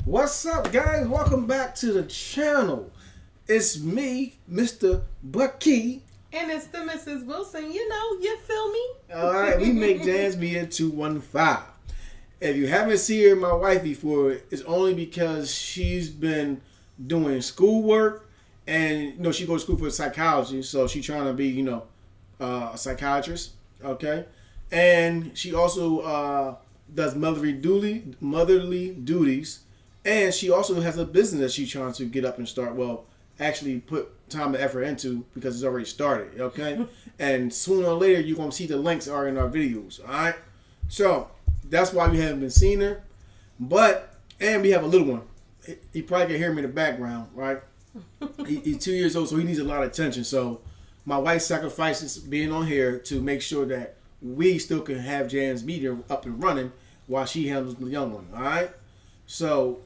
What's up, guys? Welcome back to the channel. It's me, Mr. Bucky. And it's the Mrs. Wilson. You feel me? Alright, we make Jans be in 215. If you haven't seen my wife before, it's only because she's been doing schoolwork and she goes to school for psychology, so she's trying to be, a psychiatrist. Okay? And she also does motherly duties. And she also has a business that she's trying to get up and start. Well, actually put time and effort into because it's already started. Okay? And sooner or later, you're going to see the links are in our videos. All right? So, that's why we haven't been seeing her. And we have a little one. He probably can hear me in the background, right? He's 2 years old, so he needs a lot of attention. So, my wife sacrifices being on here to make sure that we still can have Jan's media up and running while she handles the young one. All right? So...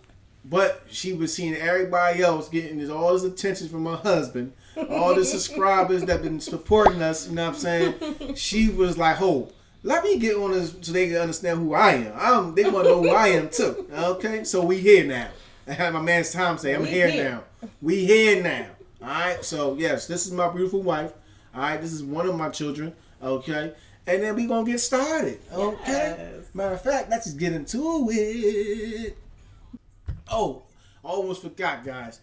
But she was seeing everybody else getting all this attention from her husband, all the subscribers that been supporting us, you know what I'm saying? She was like, oh, let me get on this so they can understand who I am. They want to know who I am too. Okay? So we here now. I had my man Tom say, I'm here now. We here now. Alright? So yes, this is my beautiful wife. Alright? This is one of my children. Okay? And then we gonna get started. Okay? Yes. Matter of fact, let's just get into it. Oh, almost forgot, guys.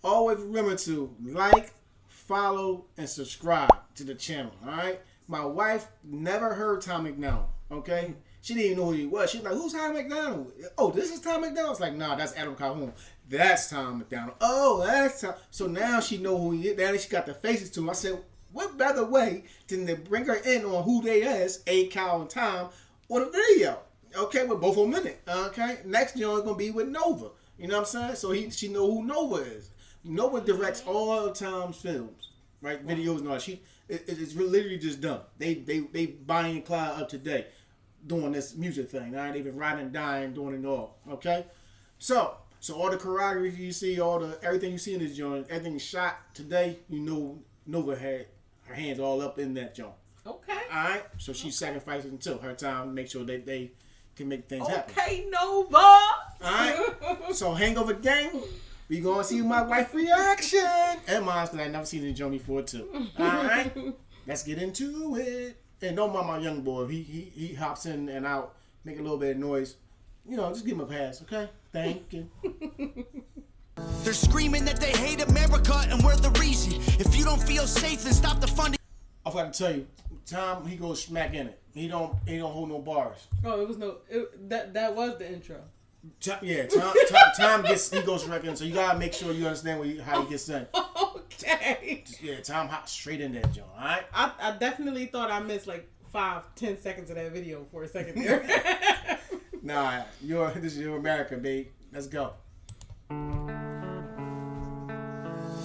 Always remember to like, follow, and subscribe to the channel, all right? My wife never heard Tom McDonald, okay? She didn't even know who he was. She's like, who's Tom McDonald? Oh, this is Tom McDonald? It's like, nah, that's Adam Calhoun. That's Tom McDonald. Oh, that's Tom. So now she know who he is. Now she got the faces to him. I said, what better way than to bring her in on who they is, A. Cal and Tom, on a video? Okay, with both of them in it. Okay, next you're gonna be with Nova. You know what I'm saying? So she know who Nova is. Nova directs all Tom's films, right? Videos and all. It's literally just done. They buying Clyde up today, doing this music thing. All right, they've been riding and dying, doing it all. Okay, so all the choreography you see, everything you see in this joint, everything shot today. Nova had her hands all up in that joint. Okay. All right. So she's sacrificing until her time to make sure they can make things happen. Okay, Nova. Alright. So Hangover Gang, we gonna see my wife reaction. And mine, because I never seen the joint before too. Alright. Let's get into it. And don't mind my young boy. He hops in and out, make a little bit of noise. Just give him a pass, okay? Thank you. They're screaming that they hate America and we're the reason. If you don't feel safe, then stop the funding. I forgot to tell you, Tom, he goes smack in it. He don't hold no bars. Oh, it was that was the intro. Tom he goes smack in, so you gotta make sure you understand how he gets in. Okay. Yeah, Tom hops straight in that joint. All right. I definitely thought I missed like 5-10 seconds of that video for a second there. Nah, this is your America, babe. Let's go.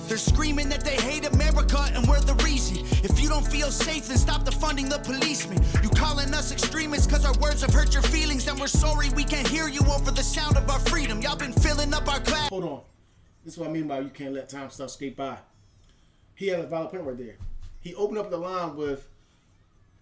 They're screaming that they hate America and we're the reason. If you don't feel safe, then stop defunding the policemen. You calling us extremists cause our words have hurt your feelings, and we're sorry we can't hear you over the sound of our freedom. Y'all been filling up our class. Hold on. This is what I mean by you can't let Tom stuff skate by. He had a valid point right there. He opened up the line with,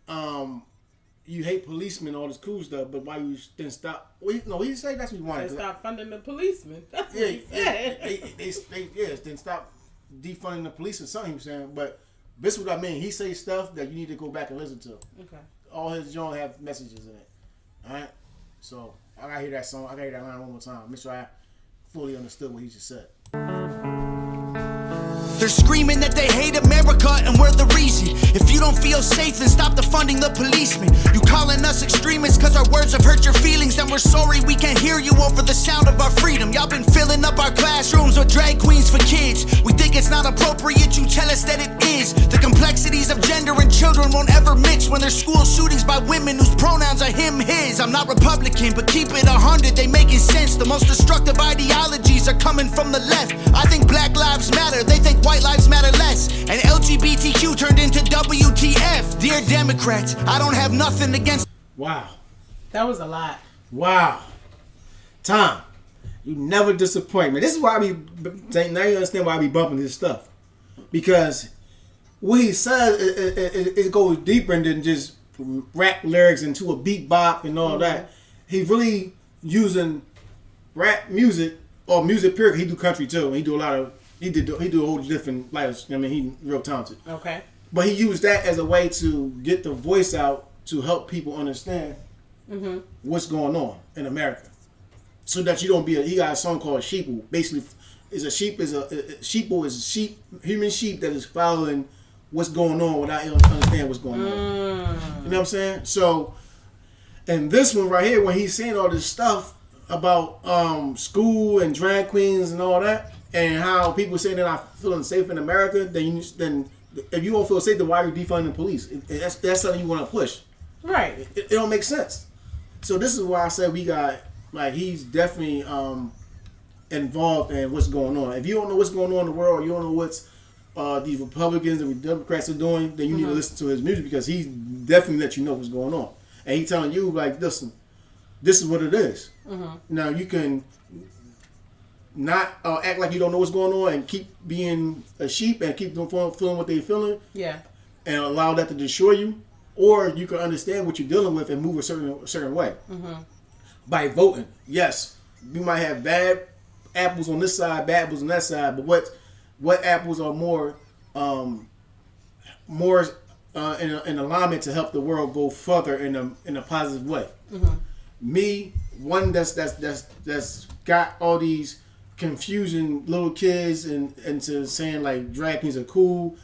you hate policemen, all this cool stuff, but why you didn't stop? Well, he didn't say that's what he wanted. Stop funding the policemen. That's what he said. Then stop defunding the police or something he was saying, but this is what I mean. He says stuff that you need to go back and listen to. Okay. All his joint have messages in it. Alright? So I gotta hear that song. I gotta hear that line one more time. Make sure I fully understood what he just said. They're screaming that they hate America and we're the reason. If you don't feel safe, then stop defunding the policemen. You calling us extremists cause our words have hurt your feelings, and we're sorry we can't hear you over the sound of our freedom. Y'all been filling up our classrooms with drag queens for kids. We think it's not appropriate, you tell us that it is. The complexities of gender and children won't ever mix when there's school shootings by women whose pronouns are him, his. I'm not Republican, but keep it 100, they making sense. The most destructive ideologies are coming from the left. I think Black Lives Matter, they think white lives matter less, and LGBTQ turned into WTF. Dear Democrats, I don't have nothing against. Wow. That was a lot. Wow. Tom, you never disappoint me. This is why I be saying, now you understand why I be bumping this stuff. Because what he says, it goes deeper than just rap lyrics into a beat bop and all that. He's really using rap music or music period. He do country too. He do a lot of he do a whole different lives. I mean, he real talented. Okay. But he used that as a way to get the voice out to help people understand what's going on in America, so that you don't be. He got a song called "Sheeple." Basically, sheeple is sheep, human sheep that is following what's going on without understanding what's going on. You know what I'm saying? So, and this one right here, when he's saying all this stuff about school and drag queens and all that, and how people saying they're not feeling safe in America, then if you don't feel safe, then why are you defunding the police? That's something you want to push. Right. It don't make sense. So this is why I said we got, like, he's definitely involved in what's going on. If you don't know what's going on in the world, you don't know what's these Republicans and Democrats are doing, then you need to listen to his music, because he definitely let you know what's going on. And he's telling you, like, listen, this is what it is. Now you can not act like you don't know what's going on and keep being a sheep and keep them feeling what they're feeling. Yeah. And allow that to destroy you, or you can understand what you're dealing with and move a certain way. By voting. Yes, you might have bad apples on this side, bad apples on that side, but what apples are more in alignment to help the world go further in a positive way? Me, one that's got all these confusing little kids into saying like drag queens are cool,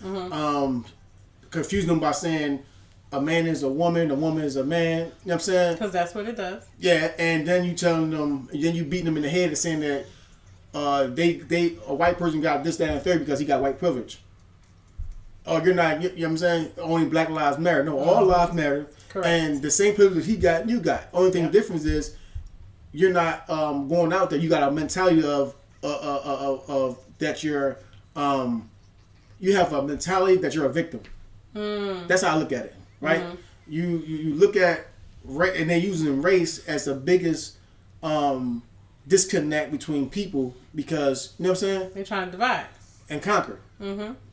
confusing them by saying a man is a woman is a man. You know what I'm saying? Because that's what it does. Yeah, and then you telling them, and then you beating them in the head and saying that a white person got this, that, and the third because he got white privilege. Oh, you're not. You know what I'm saying? Only black lives matter. No, all lives matter. Correct. And the same privilege he got, you got. Only thing the difference is you're not going out there. You got a mentality of that you're you have a mentality that you're a victim. That's how I look at it, right? You look at and they're using race as the biggest disconnect between people, because you know what I'm saying? They're trying to divide and conquer.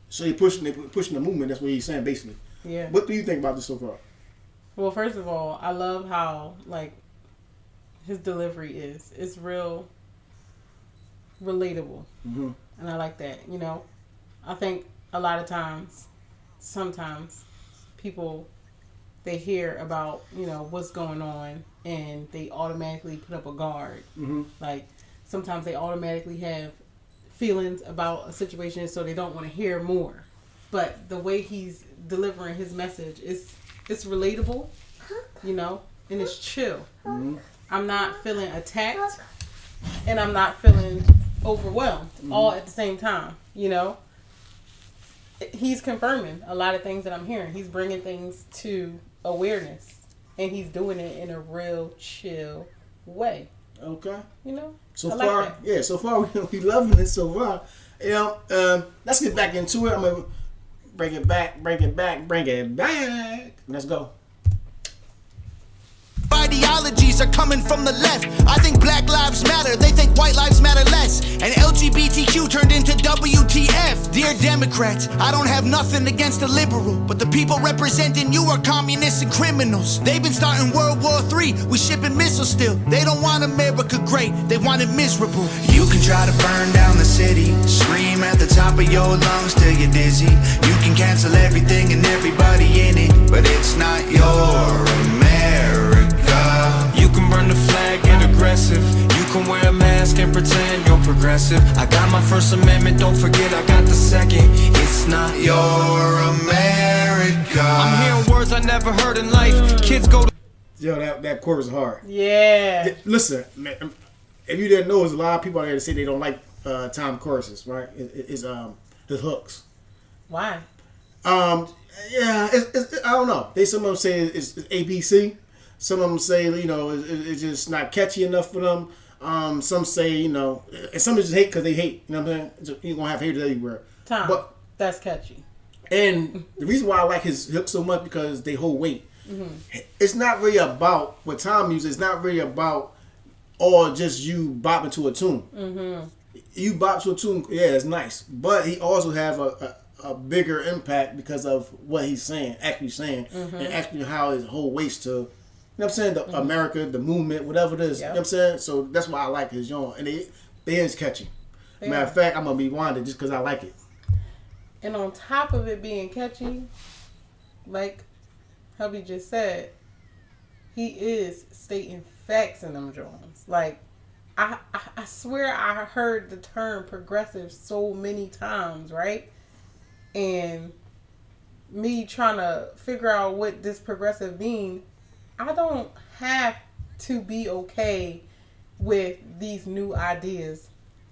So they're pushing the movement. That's what he's saying, basically. Yeah. What do you think about this so far? Well, first of all, I love how like his delivery is. It's real relatable, and I like that. You know, I think a lot of times, sometimes people, they hear about, you know, what's going on and they automatically put up a guard. Like sometimes they automatically have feelings about a situation, so they don't want to hear more. But the way he's delivering his message is, it's relatable, you know, and it's chill. I'm not feeling attacked and I'm not feeling overwhelmed all at the same time, you know. He's confirming a lot of things that I'm hearing. He's bringing things to awareness, and he's doing it in a real chill way. Okay. You know? So I far, like that. yeah, so far we loving it so far. You know, let's get back into it. I'm going to bring it back. Let's go. Ideologies are coming from the left. I think black lives matter, they think white lives matter less. And LGBTQ turned into WTF. Dear Democrats, I don't have nothing against the liberal, but the people representing you are communists and criminals. They've been starting World War III, we shipping missiles still. They don't want America great, they want it miserable. You can try to burn down the city, scream at the top of your lungs till you're dizzy. You can cancel everything and everybody in it, but it's not your America. You can burn the flag, get aggressive. You can wear a mask and pretend you're progressive. I got my First Amendment, don't forget I got the second. It's not your America. I'm hearing words I never heard in life. Kids go to... Yo, that chorus is hard. Yeah. Listen, man, if you didn't know, there's a lot of people out there that say they don't like Tom choruses, right? His hooks. Why? Yeah, I don't know. Some of them say it's ABC. Some of them say, you know, it's just not catchy enough for them. Some say, you know, and some just hate because they hate. You know what I'm saying? You're going to have haters everywhere. Tom, but that's catchy. And the reason why I like his hooks so much, because they hold weight. It's not really about, with Tom music, it's not really about all just you bopping to a tune. You bop to a tune, yeah, it's nice. But he also have a bigger impact because of what he's saying, actually saying, and actually how his whole waist to what I'm saying? The America, the movement, whatever it is. You know what I'm saying? So that's why I like his genre. And they is catchy. Matter of fact, I'm going to be winded just because I like it. And on top of it being catchy, like hubby just said, he is stating facts in them joints. Like, I swear I heard the term progressive so many times, right? And me trying to figure out what this progressive mean, I don't have to be okay with these new ideas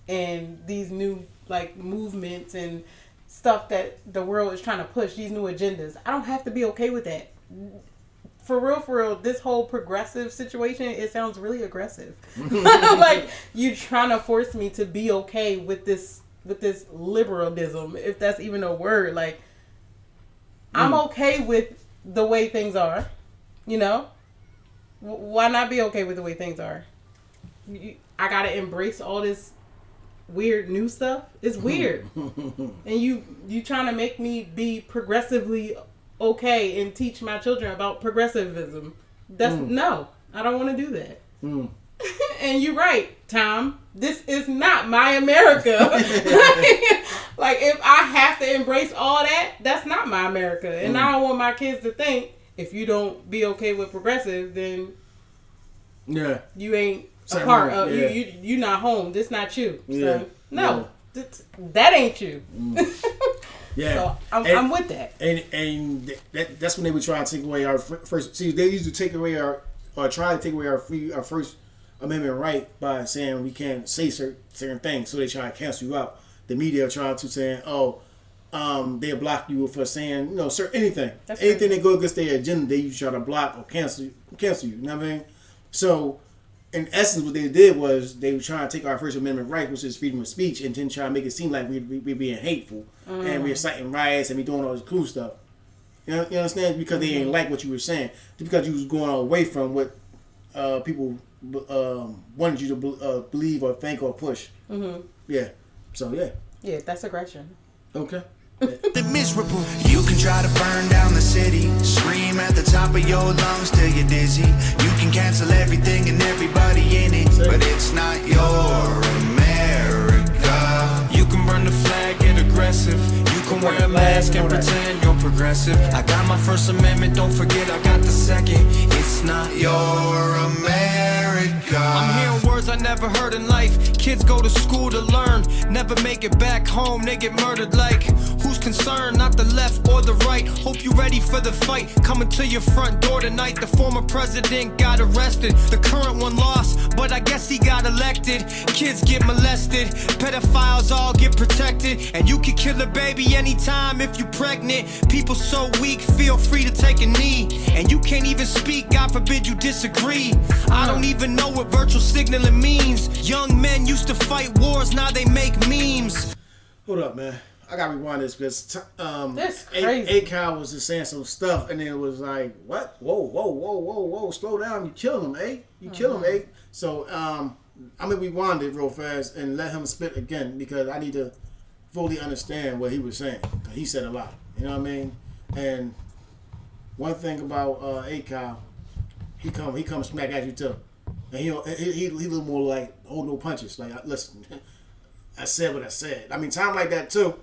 and these new like movements and stuff that the world is trying to push, these new agendas. I don't have to be okay with that. For real, this whole progressive situation, it sounds really aggressive. Like, you trying to force me to be okay with this liberalism, if that's even a word. Like, I'm okay with the way things are, you know? Why not be okay with the way things are? I gotta embrace all this weird new stuff. It's weird. And you trying to make me be progressively okay and teach my children about progressivism. That's no, I don't want to do that. And you're right, Tom. This is not my America. Like, if I have to embrace all that, that's not my America. And I don't want my kids to think, if you don't be okay with progressive, then you ain't a part of you not home. This not you. So, no, that ain't you. So I'm with that. And that's when they would try to take away our first. See, they used to take away try to take away our First Amendment right by saying we can't say certain things. So they try to cancel you out. The media try to saying, they'll block you for saying, certain anything. Anything that go against their agenda, they try to block or cancel you. You know what I mean? So, in essence, what they did was they were trying to take our First Amendment right, which is freedom of speech, and then try to make it seem like we're being hateful and we're inciting riots and we doing all this cool stuff. You understand? Because they ain't like what you were saying. Because you was going away from what people wanted you to believe or think or push. Yeah. So, yeah. Yeah, that's aggression. Okay. The miserable. You can try to burn down the city, scream at the top of your lungs till you're dizzy. You can cancel everything and everybody in it, but it's not your America. You can burn the flag, get aggressive. You can wear a mask and pretend you're progressive. I got my First Amendment, don't forget I got the second. It's not Your America. I'm hearing words I never heard in life. Kids go to school to learn, never make it back home, they get murdered like. Who's concerned? Not the left or the right. Hope you ready for the fight. Coming to your front door tonight. The former president got arrested. The current one lost, but I guess he got elected. Kids get molested. Pedophiles all get protected. And you can kill a baby anytime if you pregnant. People so weak, feel free to take a knee. And you can't even speak, God forbid you disagree. I don't even know what virtual signaling means. Young men used to fight wars, now they make memes. Hold up, man. I gotta rewind this because That's crazy. A-Cal was just saying some stuff, and then it was like, what? Whoa, slow down. You kill him, eh? You kill him, eh? So I'm gonna rewind it real fast and let him spit again because I need to fully understand what he was saying. He said a lot, you know what I mean? And one thing about A-Cal, he comes smack at you too, and he a little more like hold no punches. Like, listen, I said what I said. I mean, time like that too.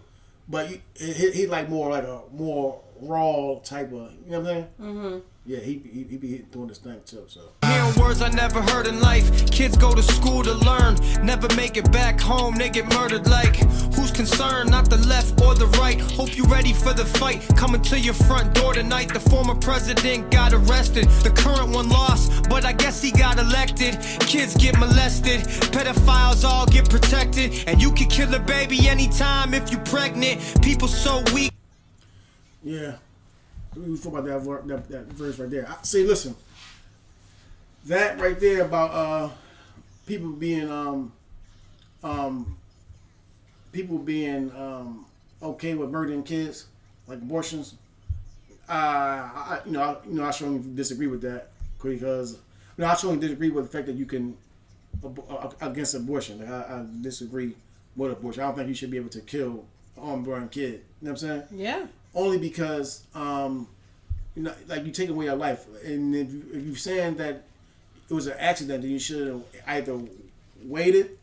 But he like more like a more raw type of, you know what I'm saying? Mm-hmm. Yeah, he be doing this thing too. So hearing words I never heard in life. Kids go to school to learn, never make it back home, they get murdered like. Who's concerned? Not the left or the right. Hope you ready for the fight. Coming to your front door tonight. The former president got arrested. The current one lost, but I guess he got elected. Kids get molested. Pedophiles all get protected. And you can kill a baby anytime if you pregnant. People so weak. yeah. We thought about that verse right there. See, listen, that right there about people being okay with murdering kids, like abortions. I strongly disagree with that because I strongly disagree with the fact that you can against abortion. Like, I disagree with abortion. I don't think you should be able to kill an unborn kid. You know what I'm saying? Yeah. Only because, like you take away your life, and if you're saying that it was an accident, then you should have either waited,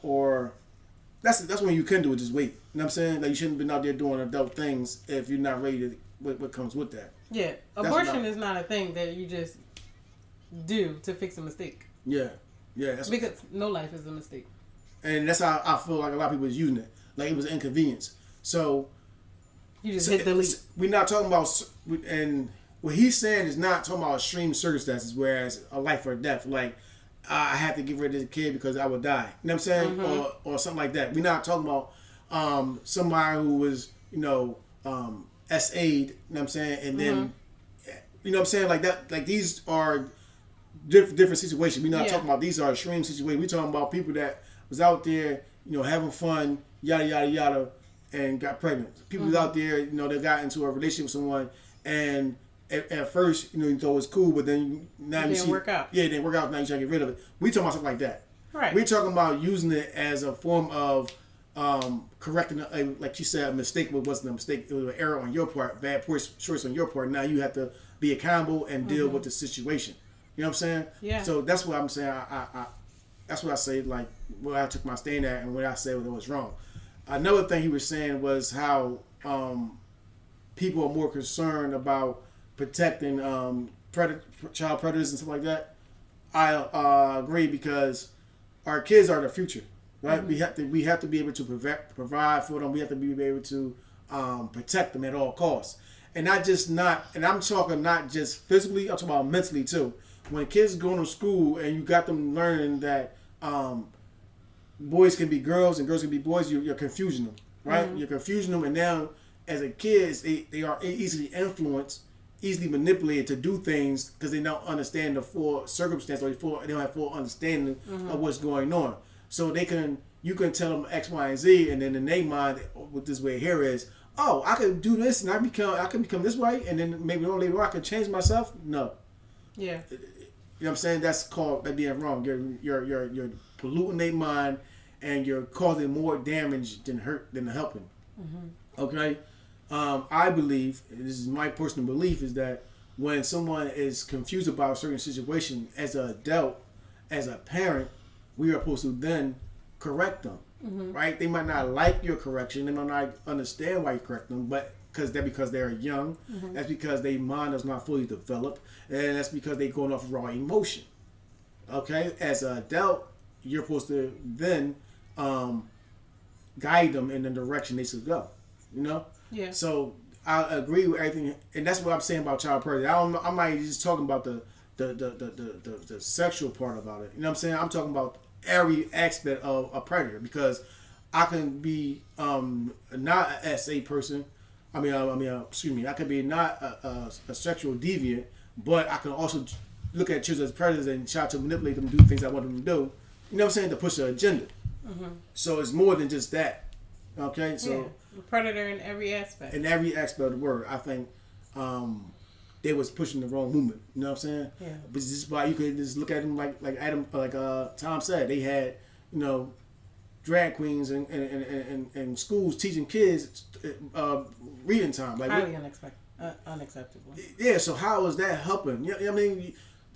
or that's when you can do it. Just wait. You know what I'm saying? Like you shouldn't have been out there doing adult things if you're not ready to what comes with that. Yeah, abortion is not a thing that you just do to fix a mistake. Yeah. That's because no life is a mistake. And that's how I feel like a lot of people was using it. Like it was an inconvenience. So you just hit delete. We're not talking about, and what he's saying is not talking about extreme circumstances, whereas a life or death, like I have to get rid of the kid because I would die. You know what I'm saying? Or something like that. We're not talking about somebody who was, SA'd, you know what I'm saying? And then, you know what I'm saying? Like that, like these are different situations. We're not talking about these are extreme situations. We're talking about people that was out there, having fun, yada, yada, yada, and got pregnant. People was out there, that got into a relationship with someone, and at first, you thought it was cool, but then now you see... It didn't work out. Yeah, it didn't work out, now you try to get rid of it. We talking about something like that. Right. We're talking about using it as a form of correcting, like you said, a mistake, but it wasn't a mistake. It was an error on your part, bad choice on your part. Now you have to be accountable and deal with the situation. You know what I'm saying? Yeah. So that's what I'm saying. That's what I say, like, where I took my stand at and what I said when it was wrong. Another thing he was saying was how people are more concerned about protecting child predators and stuff like that. I agree, because our kids are the future, right? We have to be able to provide for them. We have to be able to protect them at all costs, and I'm talking not just physically. I'm talking about mentally too. When kids go to school and you got them learning that boys can be girls and girls can be boys, you're confusing them, right? You're confusing them, and now as a kids, they are easily influenced, easily manipulated to do things because they don't understand the full circumstance, or they don't have full understanding of what's going on. So you can tell them X, Y, and Z, and then in their mind, what this way here is, oh, I can do this and I can become this way, and then maybe later on I can change myself. No. Yeah. You know what I'm saying? That's called that being wrong. You're polluting their mind, and you're causing more damage than helping. Okay? I believe, and this is my personal belief, is that when someone is confused about a certain situation, as an adult, as a parent, we are supposed to then correct them. Right? They might not like your correction. They might not understand why you correct them, but because they're young. That's because their mind is not fully developed, and that's because they're going off raw emotion. Okay, as an adult, you're supposed to then guide them in the direction they should go. Yeah. So I agree with everything, and that's what I'm saying about child predators. I'm not just talking about the sexual part about it. You know what I'm saying? I'm talking about every aspect of a predator, because I can be not an SA person. Excuse me. I could be not a sexual deviant, but I can also look at children as predators and try to manipulate them to do things I want them to do. You know what I'm saying? To push an agenda. So it's more than just that. Okay, so a predator in every aspect. In every aspect of the word, I think they was pushing the wrong movement. You know what I'm saying? Yeah. But just why you could just look at them like Tom said, they had drag queens and schools teaching kids reading time. Like highly unacceptable. Yeah. So how is that helping? You know what I mean?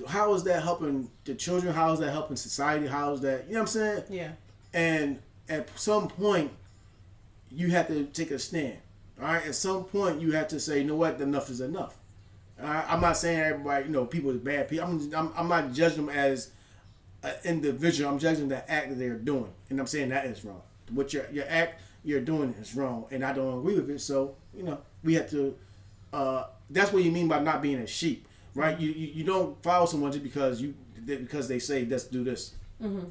How is that helping the children? How is that helping society? How is that? You know what I'm saying? Yeah. And at some point, you have to take a stand. All right. At some point, you have to say, you know what? Enough is enough. All right? I'm not saying everybody, people is bad people. I'm not judging them as an individual. I'm judging the act that they're doing, and I'm saying that is wrong. What your act you're doing is wrong, and I don't agree with it. So we have to. That's what you mean by not being a sheep, right? You don't follow someone just because they say let's do this.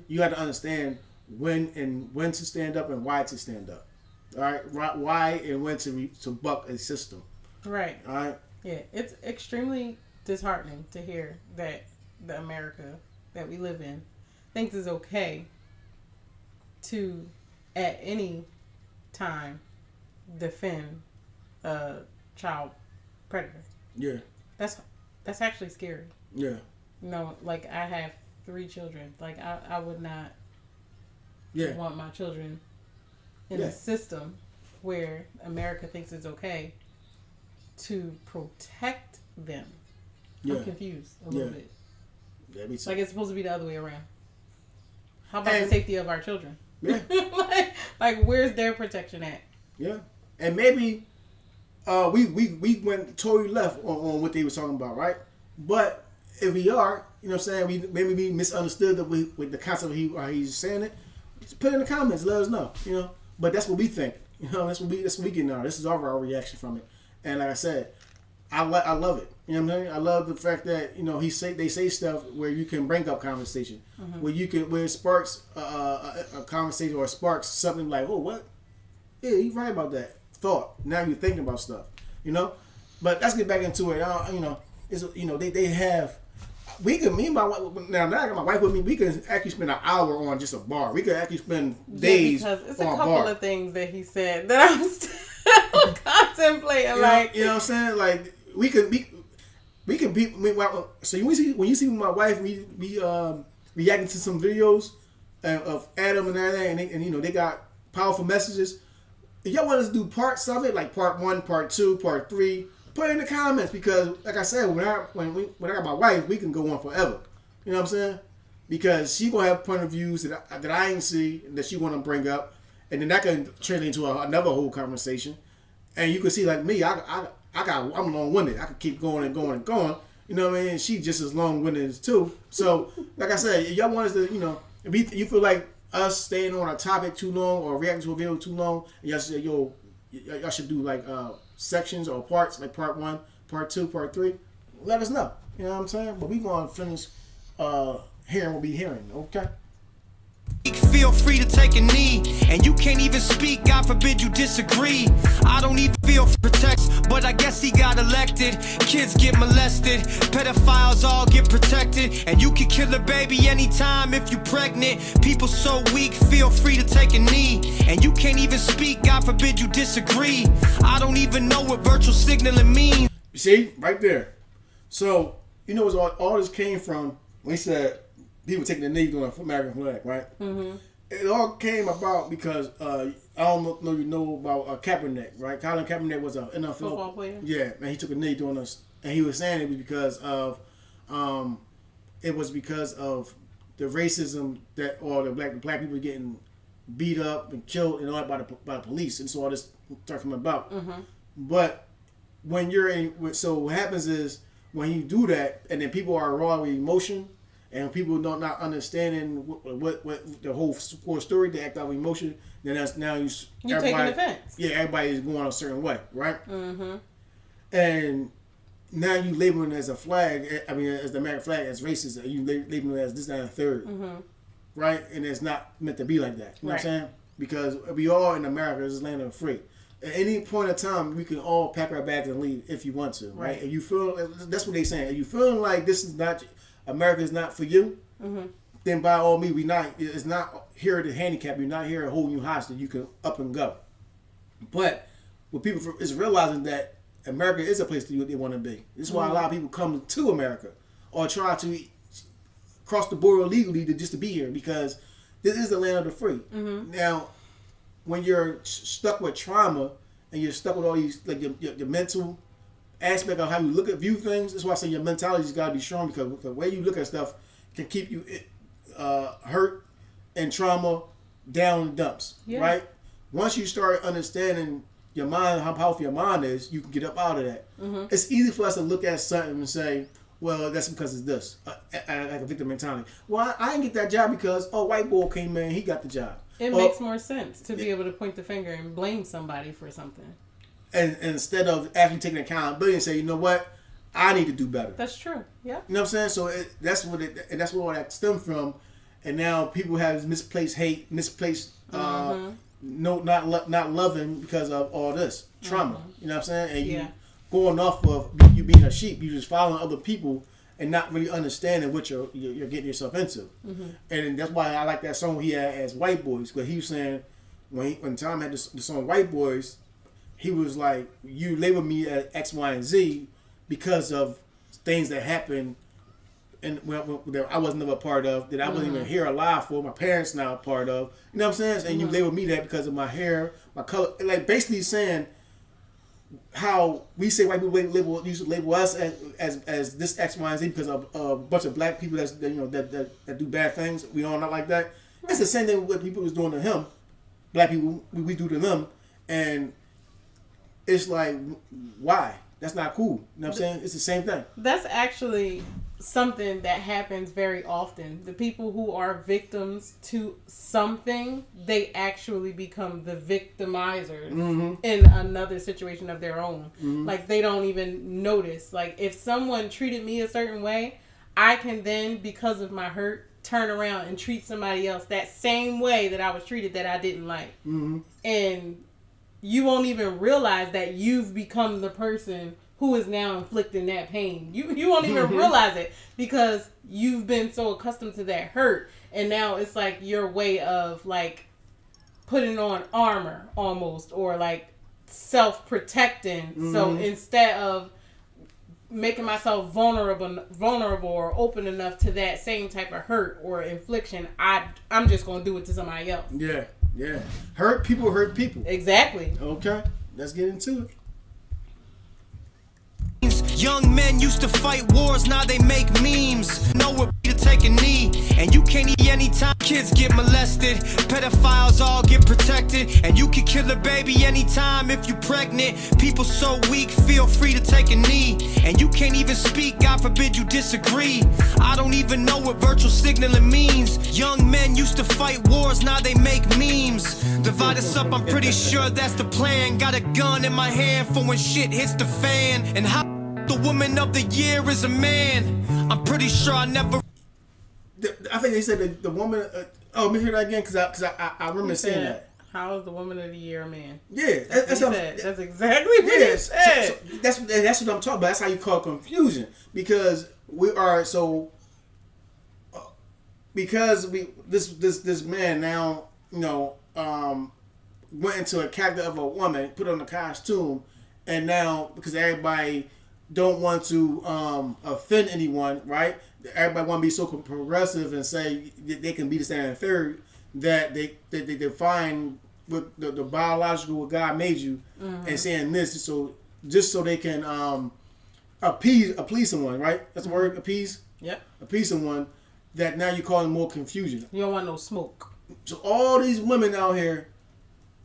You have to understand when to stand up and why to stand up. All right, why and when to buck a system. Right. All right. Yeah, it's extremely disheartening to hear that the America that we live in thinks it's okay to at any time defend a child predator. Yeah. That's actually scary. Yeah. Like I have 3 children. Like I would not want my children in a system where America thinks it's okay to protect them. Yeah. I'm confused a little bit. Yeah, like it's supposed to be the other way around. How about the safety of our children? Yeah. like where's their protection at? Yeah. And maybe we went totally left on what they were talking about, right? But if we are, you know what I'm saying, maybe we misunderstood with the concept of how he's saying it. Just put it in the comments, let us know, you know. But that's what we think. You know, that's what we get now. This is our reaction from it. And like I said, I love it. You know what I'm saying? I love the fact that, you know, they say stuff where you can bring up conversation, where it sparks a conversation or sparks something like, oh, what? Yeah, you're right about that. Thought. Now you're thinking about stuff, you know. But let's get back into it. You know, they have. We can, me and my wife, now I got my wife with me, we can actually spend an hour on just a bar. We could actually spend days on a bar. Because it's a couple of things that he said that I'm still contemplating. You know what I'm saying? Like, we can be. So when you see my wife, we reacting to some videos of Adam and everything, and you know, they got powerful messages. If y'all want us to do parts of it, like part 1, part 2, part 3, put it in the comments, because like I said, when I got my wife, we can go on forever. You know what I'm saying? Because she gonna have point of views that I ain't see, that she want to bring up, and then that can turn into another whole conversation. And you can see, like me, I'm long-winded. I can keep going and going and going. You know what I mean? She just as long-winded as too. So like I said, if y'all want us to, you know, if you feel like us staying on a topic too long or reacting to a video too long, and y'all say, y'all should do like sections or parts, like part 1, part 2, part 3, let us know. You know what I'm saying? But we gonna finish hearing what we hearing, okay? Feel free to take a knee, and you can't even speak, God forbid you disagree. I don't even feel protect, but I guess he got elected. Kids get molested, pedophiles all get protected, and you can kill a baby anytime if you pregnant. People so weak, feel free to take a knee, and you can't even speak, God forbid you disagree. I don't even know what virtual signaling means. You see, right there. So, you know what all this came from when he said people taking the knee on the American flag, right? Mm-hmm. It all came about because I don't know if you know about Kaepernick, right? Colin Kaepernick was an NFL football player. Yeah, and he took a knee doing this, and he was saying it was because of the racism that all the black people getting beat up and killed and all that by the police, and so all this talking about. Mm-hmm. But when you're in, so what happens is when you do that, and then people are raw with emotion. And people not understanding what the whole story, they act out of emotion. Then that's now you're taking offense. Yeah, everybody is going a certain way, right? Mm-hmm. And now you labeling it as a flag. I mean, as the American flag as racist. You labeling it as this, that, and third, right? And it's not meant to be like that. You know what I'm saying? Because we all in America, this is land of the free. At any point in time, we can all pack our bags and leave if you want to, right? If you feel that's what they're saying. If you feeling like this is not. America is not for you, then by all means, it's not here to handicap you, not here to hold you hostage. You can up and go. But what people is realizing that America is a place to do what they want to be. This is why a lot of people come to America or try to cross the border illegally just to be here, because this is the land of the free. Now, when you're stuck with trauma and you're stuck with all these, like your mental aspect of how you view things, that's why I say your mentality's got to be strong, because the way you look at stuff can keep you hurt and trauma down in the dumps, right? Once you start understanding your mind, how powerful your mind is, you can get up out of that. It's easy for us to look at something and say, well, that's because it's this, like a victim mentality. Well, I didn't get that job because, white boy came in, he got the job. It makes more sense to be able to point the finger and blame somebody for something. And instead of actually taking accountability and say, you know what, I need to do better. That's true. Yeah. You know what I'm saying? So that's where all that stemmed from. And now people have misplaced hate, misplaced not loving because of all this trauma. You know what I'm saying? And you going off of you being a sheep, you just following other people and not really understanding what you're getting yourself into. And that's why I like that song he had as White Boys, because he was saying when Tom had the song White Boys, he was like, you label me as X, Y, and Z because of things that happened and that I wasn't never a part of, that I wasn't even here alive for, my parents now a part of. You know what I'm saying? And you label me that because of my hair, my color. Like basically saying, how we say white people used to label us as this X, Y, and Z because of a bunch of black people that do bad things. We all not like that. It's the same thing with what people was doing to him. Black people, we do to them, and it's like, why? That's not cool. You know what I'm saying? It's the same thing. That's actually something that happens very often. The people who are victims to something, they actually become the victimizers in another situation of their own. Like, they don't even notice. Like, if someone treated me a certain way, I can then, because of my hurt, turn around and treat somebody else that same way that I was treated that I didn't like. And you won't even realize that you've become the person who is now inflicting that pain. You won't even realize it because you've been so accustomed to that hurt. And now it's like your way of like putting on armor almost, or like self-protecting. So instead of making myself vulnerable or open enough to that same type of hurt or infliction, I'm just going to do it to somebody else. Yeah. Hurt people hurt people. Exactly. Okay. Let's get into it. Young men used to fight wars, now they make memes. Know what to take a knee, and you can't eat anytime kids get molested. Pedophiles all get protected, and you can kill a baby anytime if you pregnant. People so weak, feel free to take a knee, and you can't even speak, God forbid you disagree. I don't even know what virtual signaling means. Young men used to fight wars, now they make memes. Divide us up, I'm pretty sure that's the plan. Got a gun in my hand for when shit hits the fan. And how the woman of the year is a man. I'm pretty sure I never. I think they said the woman. Let me hear that again because I remember saying that. How is the woman of the year a man? Yeah, that's exactly what he said. So that's what I'm talking about. That's how you call confusion, because we are so. Because this man now went into a character of a woman, put on a costume, and now because everybody don't want to offend anyone, right? Everybody want to be so progressive and say they can be the same and third that they define what the biological what God made you and saying this just so they can appease someone, right? That's the word, appease. Yep. Appease someone that now you're calling more confusion. You don't want no smoke. So all these women out here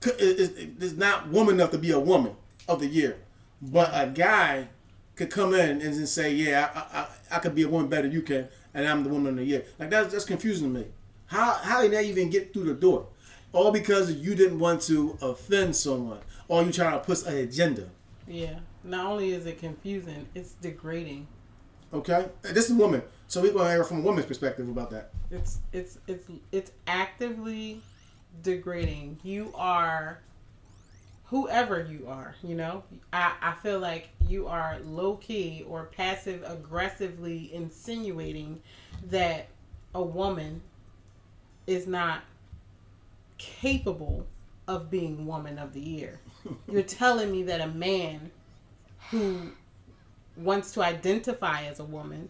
is not woman enough to be a woman of the year, but a guy could come in and just say, yeah, I could be a woman better than you can, and I'm the woman of the year. Like that's confusing to me. How did that even get through the door? All because you didn't want to offend someone, or you trying to push an agenda. Yeah. Not only is it confusing, it's degrading. Okay, this is a woman, so we're going to hear from a woman's perspective about that. It's actively degrading. You are whoever you are, I feel like you are low-key or passive-aggressively insinuating that a woman is not capable of being woman of the year. You're telling me that a man who wants to identify as a woman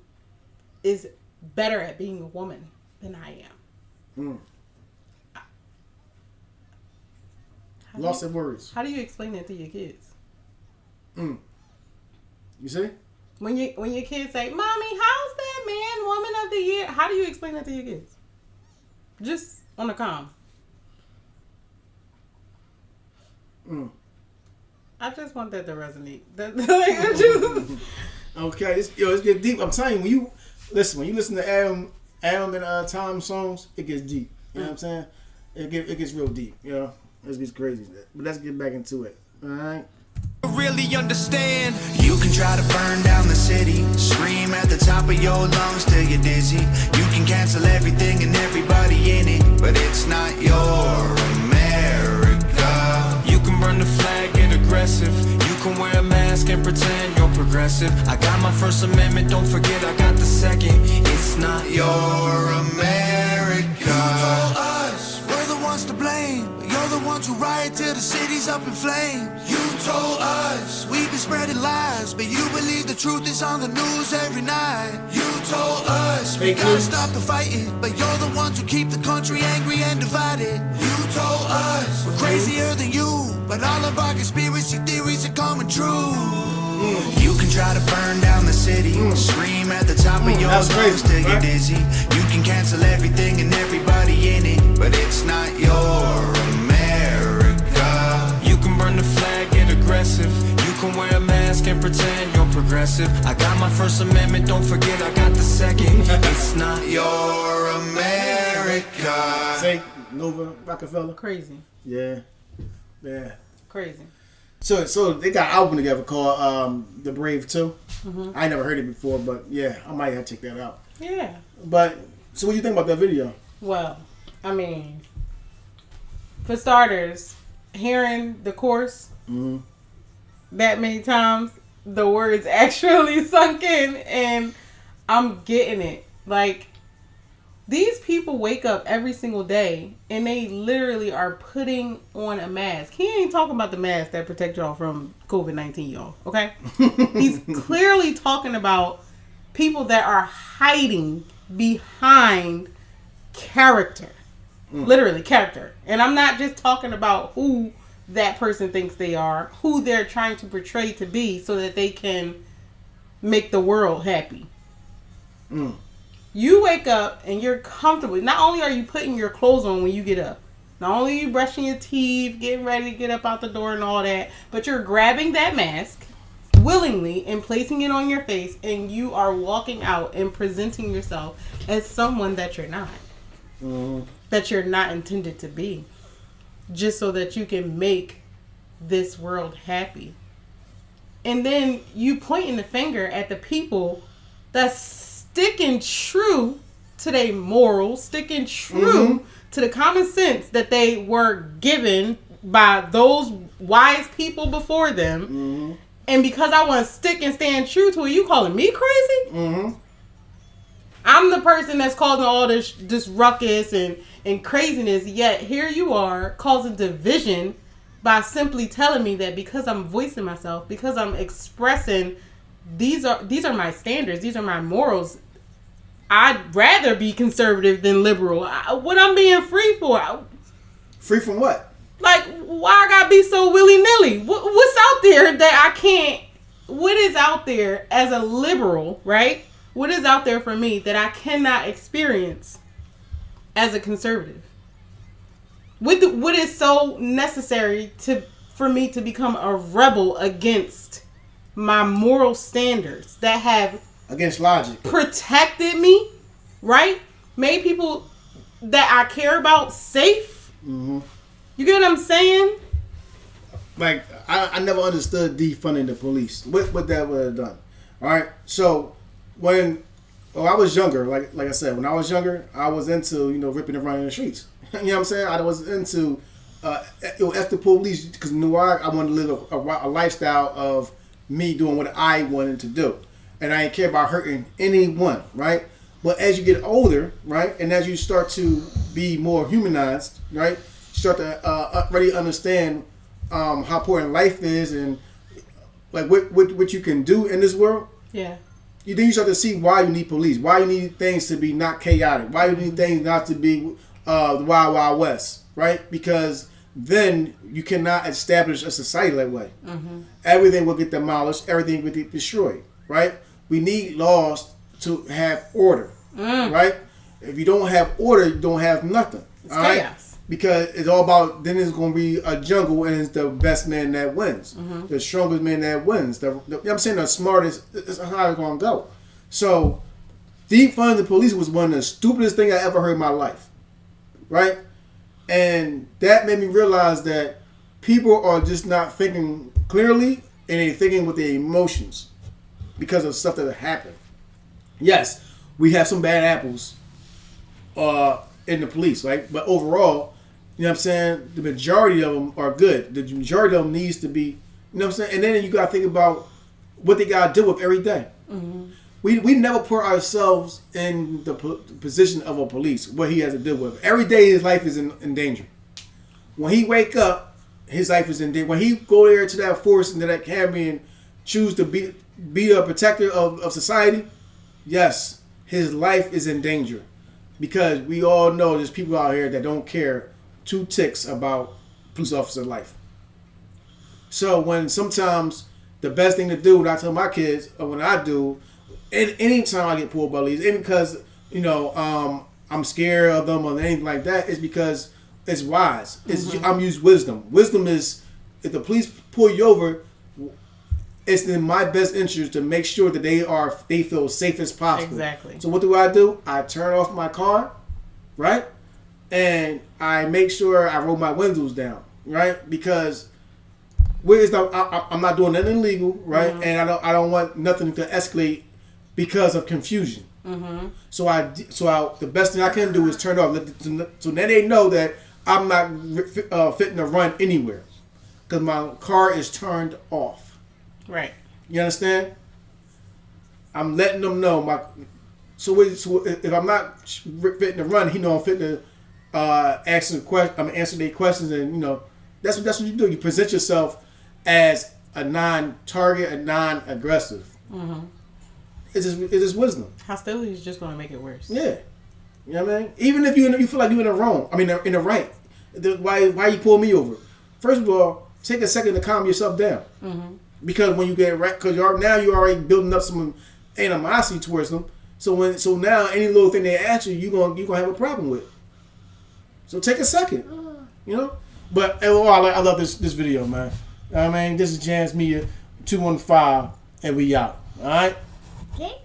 is better at being a woman than I am. Lost in words. How do you explain that to your kids? You see? When your kids say, "Mommy, how's that man woman of the year?" How do you explain that to your kids? Just on the calm. I just want that to resonate. Okay, it's get deep. I'm telling you, when you listen to Adam and Tom's songs, it gets deep. You know what I'm saying? It gets real deep. It gets crazy. But let's get back into it. All right. Really understand. You can try to burn down the city, scream at the top of your lungs till you're dizzy. You can cancel everything and everybody in it, but it's not your America. You can burn the flag, get aggressive. You can wear a mask and pretend you're progressive. I got my First Amendment, don't forget I got the second. It's not your America. You told us we're the ones to blame. You're the ones who riot till the city's up in flames. You told us we've been spreading lies, but you believe the truth is on the news every night. You told us we gotta stop the fighting, but you're the ones who keep the country angry and divided. You told us we're crazier than you, but all of our conspiracy theories are started coming true. You can try to burn down the city, scream at the top of your lungs till you're dizzy. You can cancel everything and everybody in it, but it's not your America. You can burn the flag, get aggressive. You can wear a mask and pretend you're progressive. I got my First Amendment, don't forget I got the second. It's not Your America. Say Nova Rockefeller. Crazy. Yeah. Crazy. So they got an album together called The Brave 2. I ain't never heard it before, but yeah, I might have to check that out. Yeah. But so what do you think about that video? Well, I mean, for starters, hearing the chorus that many times, the words actually sunk in, and I'm getting it. Like, these people wake up every single day and they literally are putting on a mask. He ain't talking about the mask that protect y'all from COVID-19, y'all. Okay? He's clearly talking about people that are hiding behind character. Literally, character. And I'm not just talking about who that person thinks they are, who they're trying to portray to be so that they can make the world happy. You wake up and you're comfortable. Not only are you putting your clothes on when you get up, not only are you brushing your teeth, getting ready to get up out the door and all that, but you're grabbing that mask willingly and placing it on your face, and you are walking out and presenting yourself as someone that you're not. That you're not intended to be. Just so that you can make this world happy. And then you pointing the finger at the people that's sticking true to their morals, sticking true to the common sense that they were given by those wise people before them. And because I want to stick and stand true to it, you calling me crazy? I'm the person that's causing all this ruckus and craziness, yet here you are causing division by simply telling me that because I'm voicing myself, because I'm expressing these are my standards, these are my morals, I'd rather be conservative than liberal. What I'm being free for? Free from what? Like, why I gotta be so willy-nilly? What's out there that I can't... What is out there as a liberal, right? What is out there for me that I cannot experience as a conservative? What is so necessary for me to become a rebel against my moral standards that have... Against logic. Protected me, right? Made people that I care about safe. You get what I'm saying? Like, I never understood defunding the police. What that would have done. All right? So, when I was younger, like I said, when I was younger, I was into, ripping and running in the streets. You know what I'm saying? I was into, F the police, because I wanted to live a lifestyle of me doing what I wanted to do. And I didn't care about hurting anyone, right? But as you get older, right, and as you start to be more humanized, right, you start to really understand how important life is and like what you can do in this world. Yeah. Then you start to see why you need police, why you need things to be not chaotic, why you need things not to be the Wild Wild West, right? Because then you cannot establish a society that way. Everything will get demolished, everything will get destroyed, right? We need laws to have order, right? If you don't have order, you don't have nothing. It's all chaos. Right? Because it's all about, then it's going to be a jungle and it's the best man that wins. The strongest man that wins. I'm saying the smartest, is how it's going to go. So, defunding the police was one of the stupidest things I ever heard in my life, right? And that made me realize that people are just not thinking clearly and they're thinking with their emotions because of stuff that happened. Yes, we have some bad apples in the police, right? But overall, you know what I'm saying, the majority of them are good. The majority of them needs to be, you know what I'm saying? And then you got to think about what they got to deal with every day. We never put ourselves in the position of a police, what he has to deal with. Every day his life is in danger. When he wake up, his life is in danger. When he go there to that force and to that academy and choose to be a protector of society, yes, his life is in danger. Because we all know there's people out here that don't care two ticks about police officer life. So when sometimes the best thing to do, when I tell my kids, or when I do, anytime I get pulled by police, ain't because I'm scared of them or anything like that. It's because it's wise. I'm using wisdom. Wisdom is if the police pull you over, it's in my best interest to make sure that they feel safe as possible. Exactly. So what do? I turn off my car, right, and I make sure I roll my windows down, right, because I'm not doing nothing illegal, right, and I don't want nothing to escalate because of confusion. So the best thing I can do is turn it off, so then they know that I'm not fitting to run anywhere because my car is turned off. Right. You understand? I'm letting them know So if I'm not fitting to run, I'm fitting to answer their questions, and that's what you do. You present yourself as a non-target, a non-aggressive. It's just wisdom. Hostility is just going to make it worse. Yeah, you know what I mean. Even if you feel like you're in the wrong, in the right. Why you pull me over? First of all, take a second to calm yourself down. Because when you get right, because you're already building up some animosity towards them. So now any little thing they ask you gonna have a problem with. So take a second, But overall, I love this video, man. I mean, this is Jans Media 215, and we out. All right. Okay.